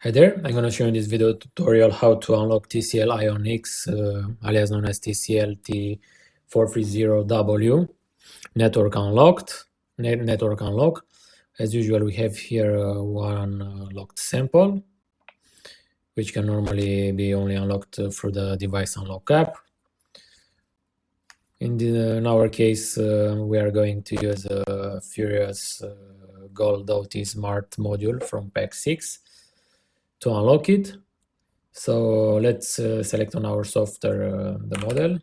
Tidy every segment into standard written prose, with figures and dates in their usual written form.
Hi there, I'm going to show you in this video tutorial how to unlock TCL IONX, alias known as TCL T430W, network unlocked, network unlock. As usual, we have here one locked sample, which can normally be only unlocked through the device unlock app. In our case, we are going to use a Furiousgold OT Smart module from pack 6 to unlock it. So let's select on our software the model.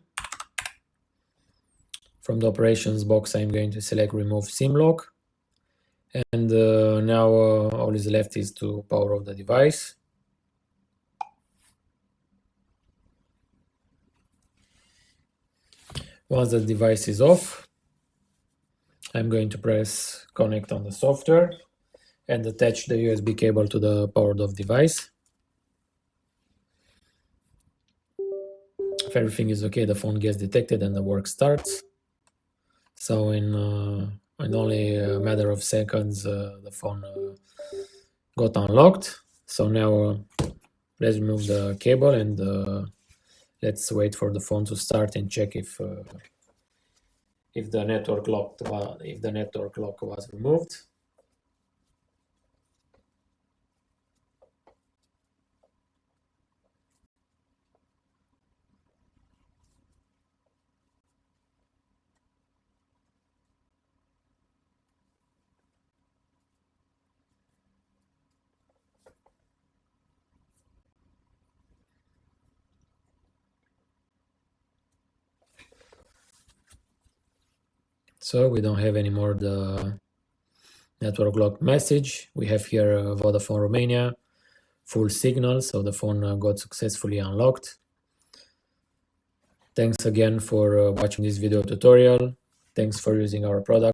From the operations box, I'm going to select remove SIM lock. And now all is left is to power off the device. Once the device is off, I'm going to press connect on the software and attach the USB cable to the powered off device. If everything is okay, the phone gets detected and the work starts. So in only a matter of seconds, the phone got unlocked. So now let's remove the cable and let's wait for the phone to start and check if the network lock was removed. So we don't have anymore the network lock message. We have here Vodafone Romania, full signal, so the phone got successfully unlocked. Thanks again for watching this video tutorial. Thanks for using our product.